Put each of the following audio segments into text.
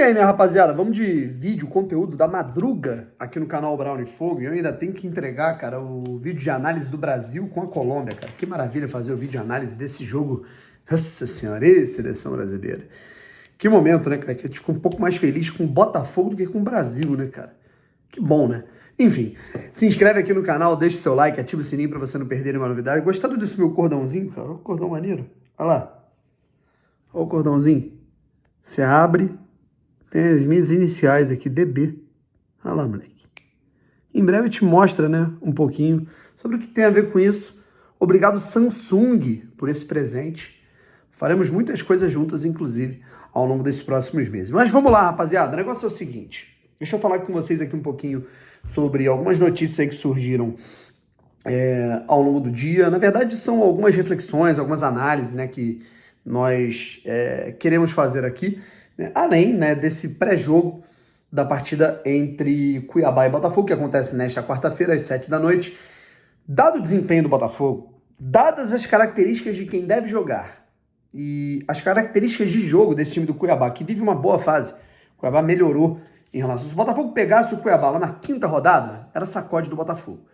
aí, minha rapaziada, vamos de vídeo, conteúdo da madruga aqui no canal Brown e Fogo. E eu ainda tenho que entregar, cara, o vídeo de análise do Brasil com a Colômbia, cara. Que maravilha fazer o vídeo de análise desse jogo. Nossa senhora, e seleção brasileira. Que momento, né, cara? Que a gente ficou um pouco mais feliz com o Botafogo do que com o Brasil, né, cara? Que bom, né? Enfim, se inscreve aqui no canal, deixa o seu like, ativa o sininho pra você não perder nenhuma novidade. Gostaram desse meu cordãozinho, cara? Olha o cordão maneiro. Olha lá. Olha o cordãozinho. Você abre... Tem as minhas iniciais aqui, DB. Olha lá, moleque. Em breve te mostra, né, um pouquinho sobre o que tem a ver com isso. Obrigado, Samsung, por esse presente. Faremos muitas coisas juntas, inclusive, ao longo desses próximos meses. Mas vamos lá, rapaziada. O negócio é o seguinte. Deixa eu falar com vocês aqui um pouquinho sobre algumas notícias aí que surgiram ao longo do dia. Na verdade, são algumas reflexões, algumas análises, né, que nós queremos fazer aqui. Além, né, desse pré-jogo da partida entre Cuiabá e Botafogo, que acontece nesta quarta-feira, às 7 da noite. Dado o desempenho do Botafogo, dadas as características de quem deve jogar e as características de jogo desse time do Cuiabá, que vive uma boa fase, o Cuiabá melhorou em relação... Se o Botafogo pegasse o Cuiabá lá na quinta rodada, era sacode do Botafogo.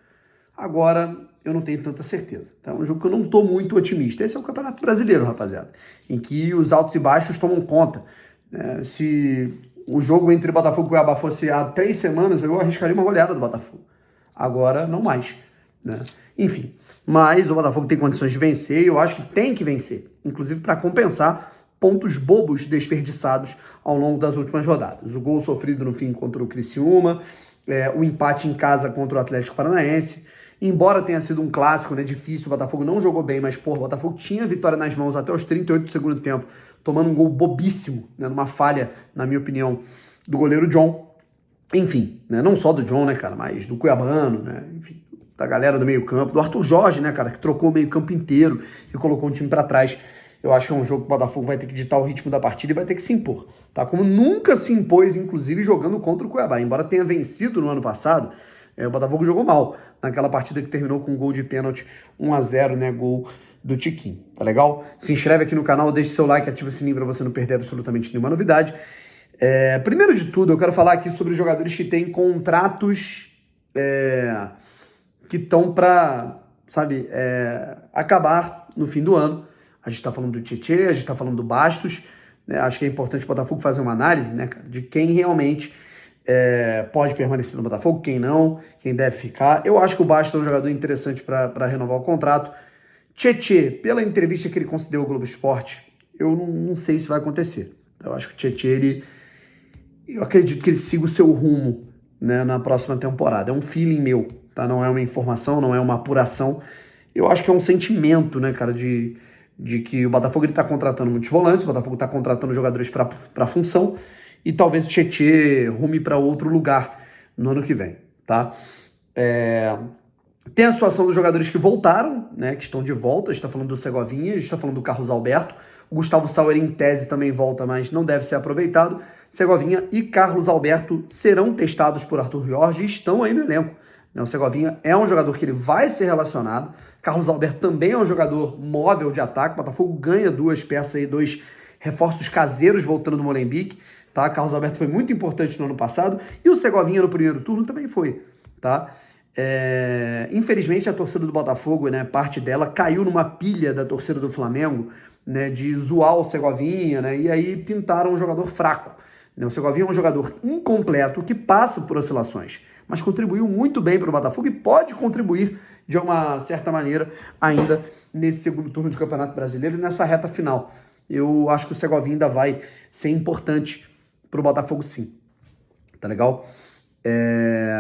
Agora, eu não tenho tanta certeza. Tá? É um jogo que eu não estou muito otimista. Esse é o Campeonato Brasileiro, rapaziada, em que os altos e baixos tomam conta. Se o jogo entre Botafogo e Cuiabá fosse há 3 semanas, eu arriscaria uma goleada do Botafogo. Agora, não mais. Né? Enfim, mas o Botafogo tem condições de vencer e eu acho que tem que vencer. Inclusive para compensar pontos bobos desperdiçados ao longo das últimas rodadas. O gol sofrido no fim contra o Criciúma, o empate em casa contra o Atlético Paranaense. Embora tenha sido um clássico, né, difícil, o Botafogo não jogou bem, mas, o Botafogo tinha a vitória nas mãos até os 38 do segundo tempo, tomando um gol bobíssimo, né, numa falha, na minha opinião, do goleiro John. Enfim, né, não só do John, né, cara, mas do Cuiabano, né, enfim, da galera do meio-campo, do Arthur Jorge, né, cara, que trocou o meio-campo inteiro e colocou o time pra trás. Eu acho que é um jogo que o Botafogo vai ter que ditar o ritmo da partida e vai ter que se impor, tá? Como nunca se impôs, inclusive, jogando contra o Cuiabá. Embora tenha vencido no ano passado, o Botafogo jogou mal naquela partida que terminou com um gol de pênalti 1-0, né, gol do Tiquinho, tá legal? Se inscreve aqui no canal, deixa seu like, ativa o sininho para você não perder absolutamente nenhuma novidade. Primeiro de tudo, eu quero falar aqui sobre os jogadores que têm contratos que estão para, sabe, acabar no fim do ano. A gente está falando do Tietê, a gente está falando do Bastos, né? Acho que é importante o Botafogo fazer uma análise, né, cara, de quem realmente pode permanecer no Botafogo, quem não, quem deve ficar. Eu acho que o Bastos é um jogador interessante para renovar o contrato. Tietê, pela entrevista que ele concedeu ao Globo Esporte, eu não sei se vai acontecer. Eu acho que o Tietê, eu acredito que ele siga o seu rumo, né, na próxima temporada. É um feeling meu, tá? Não é uma informação, não é uma apuração. Eu acho que é um sentimento, né, cara, de que o Botafogo está contratando muitos volantes, o Botafogo está contratando jogadores para função, e talvez o Tietê rume para outro lugar no ano que vem, tá? Tem a situação dos jogadores que voltaram, né, que estão de volta. A gente está falando do Segovinha, a gente está falando do Carlos Alberto. O Gustavo Sauer, em tese, também volta, mas não deve ser aproveitado. Segovinha e Carlos Alberto serão testados por Arthur Jorge e estão aí no elenco. O Segovinha é um jogador que ele vai ser relacionado. Carlos Alberto também é um jogador móvel de ataque. O Botafogo ganha 2 peças aí, 2 reforços caseiros voltando do Molenbeek. Tá? Carlos Alberto foi muito importante no ano passado. E o Segovinha no primeiro turno também foi. Tá? Infelizmente a torcida do Botafogo, né, parte dela caiu numa pilha da torcida do Flamengo, né, de zoar o Segovinha, né, e aí pintaram um jogador fraco, né. O Segovinha é um jogador incompleto que passa por oscilações, mas contribuiu muito bem para o Botafogo e pode contribuir de uma certa maneira ainda nesse segundo turno de Campeonato Brasileiro e nessa reta final. Eu acho que o Segovinha ainda vai ser importante para o Botafogo, sim. Tá legal?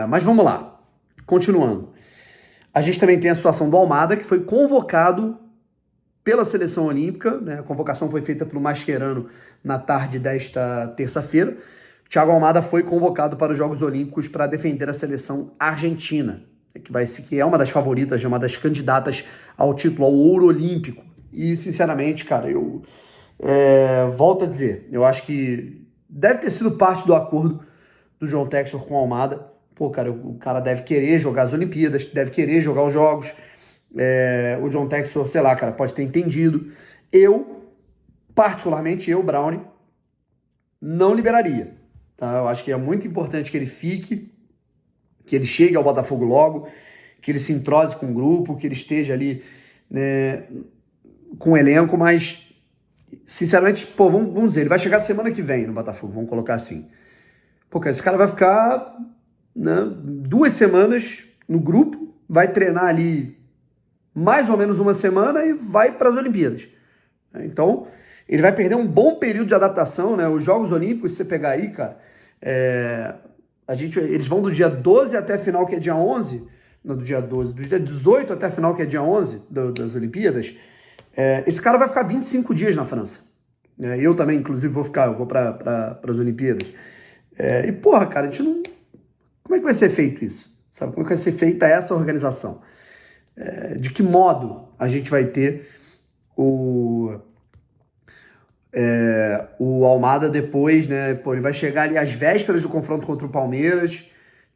Mas vamos lá. Continuando, a gente também tem a situação do Almada, que foi convocado pela Seleção Olímpica, né? A convocação foi feita pelo Mascherano na tarde desta terça-feira. Thiago Almada foi convocado para os Jogos Olímpicos para defender a seleção argentina, que é uma das favoritas, uma das candidatas ao título, ao ouro olímpico. E, sinceramente, cara, eu volto a dizer, eu acho que deve ter sido parte do acordo do John Textor com o Almada. Pô, cara, o cara deve querer jogar as Olimpíadas, deve querer jogar os Jogos. O John Textor, sei lá, cara, pode ter entendido. Particularmente, Brownie, não liberaria. tá? Eu acho que é muito importante que ele fique, que ele chegue ao Botafogo logo, que ele se entrose com o grupo, que ele esteja ali, né, com o elenco, mas, sinceramente, pô, vamos dizer, ele vai chegar semana que vem no Botafogo, vamos colocar assim. Pô, cara, esse cara vai ficar, né, 2 semanas no grupo, vai treinar ali mais ou menos uma semana e vai para as Olimpíadas. Então, ele vai perder um bom período de adaptação, né? Os Jogos Olímpicos, se você pegar aí, cara, eles vão do dia 12 até a final, que é dia 11, não, do dia 12, do dia 18 até a final, que é dia 11 das Olimpíadas. Esse cara vai ficar 25 dias na França. Eu também, inclusive, eu vou para as Olimpíadas. E, porra, cara, a gente não... Como é que vai ser feito isso? Sabe? Como é que vai ser feita essa organização? De que modo a gente vai ter o Almada depois, né? Pô, ele vai chegar ali às vésperas do confronto contra o Palmeiras,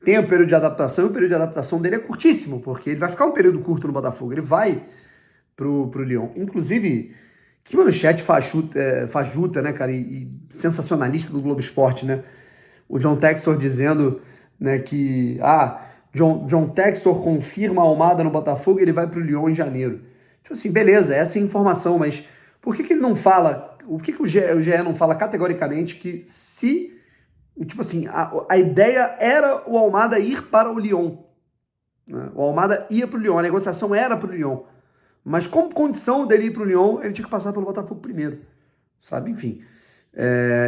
tem o período de adaptação, e o período de adaptação dele é curtíssimo, porque ele vai ficar um período curto no Botafogo, ele vai pro Lyon. Inclusive, que manchete fajuta, né, cara, e sensacionalista do Globo Esporte, né? O John Textor dizendo, né, que John Textor confirma a Almada no Botafogo e ele vai pro Lyon em janeiro. Tipo assim, beleza, essa é a informação, mas por que ele não fala, o que o GE não fala categoricamente que se, tipo assim, a ideia era o Almada ir para o Lyon, né? O Almada ia para o Lyon, a negociação era para o Lyon, mas como condição dele ir para o Lyon, ele tinha que passar pelo Botafogo primeiro, sabe? Enfim,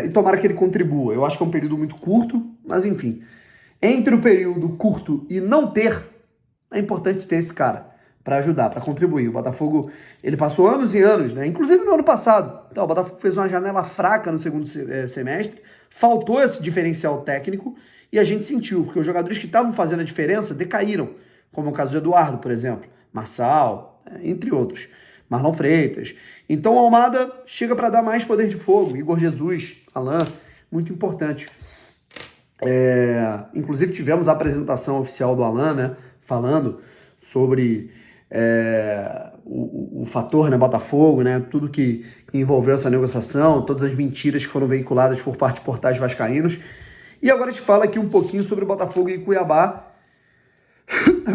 e tomara que ele contribua. Eu acho que é um período muito curto, mas enfim, entre o período curto e não ter, é importante ter esse cara para ajudar, para contribuir. O Botafogo, ele passou anos e anos, né? Inclusive no ano passado. Então, o Botafogo fez uma janela fraca no segundo semestre, faltou esse diferencial técnico e a gente sentiu, porque os jogadores que estavam fazendo a diferença decaíram, como o caso do Eduardo, por exemplo, Marçal, entre outros, Marlon Freitas. Então, o Almada chega para dar mais poder de fogo. Igor Jesus, Alain, muito importante. Inclusive, tivemos a apresentação oficial do Alain, né? Falando sobre o fator, né, Botafogo, né, tudo que envolveu essa negociação, todas as mentiras que foram veiculadas por parte de portais vascaínos. E agora a gente fala aqui um pouquinho sobre Botafogo e Cuiabá.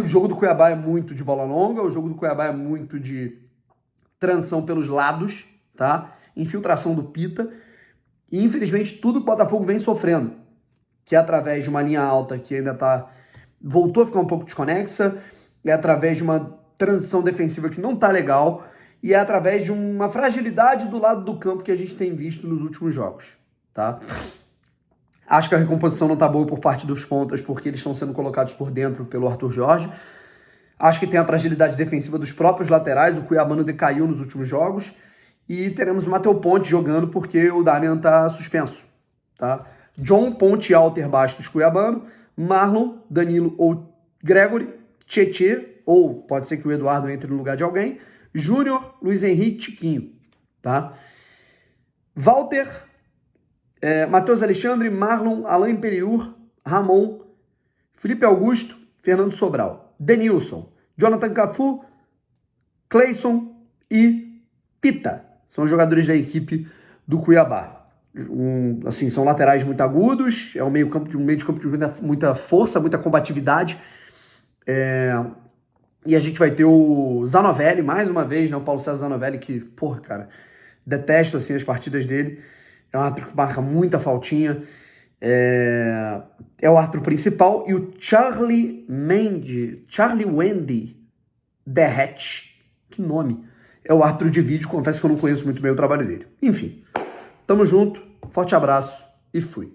O jogo do Cuiabá é muito de bola longa, o jogo do Cuiabá é muito de transição pelos lados, tá? Infiltração do Pita. E infelizmente tudo que o Botafogo vem sofrendo, que é através de uma linha alta que ainda voltou a ficar um pouco desconexa, é através de uma transição defensiva que não tá legal, e é através de uma fragilidade do lado do campo que a gente tem visto nos últimos jogos, tá? Acho que a recomposição não tá boa por parte dos pontas, porque eles estão sendo colocados por dentro pelo Arthur Jorge. Acho que tem a fragilidade defensiva dos próprios laterais, o Cuiabano decaiu nos últimos jogos, e teremos o Matheus Ponte jogando porque o Damian tá suspenso, tá? John, Ponte, Alter, Bastos, Cuiabano, Marlon, Danilo ou Gregory, Tietê, ou pode ser que o Eduardo entre no lugar de alguém, Júnior, Luiz Henrique, Tiquinho, tá? Walter, Matheus Alexandre, Marlon, Alain Imperiur, Ramon, Felipe Augusto, Fernando Sobral, Denilson, Jonathan Cafu, Cleison e Pita. São os jogadores da equipe do Cuiabá. Assim, são laterais muito agudos, é um meio de campo de muita força, muita combatividade. E a gente vai ter o Zanovelli, mais uma vez, né? O Paulo César Zanovelli, que, porra, cara, detesto assim, as partidas dele. É um árbitro que marca muita faltinha. É o árbitro principal. E o Charlie Wendy Derret, que nome, é o árbitro de vídeo. Confesso que eu não conheço muito bem o trabalho dele. Enfim, tamo junto, forte abraço e fui.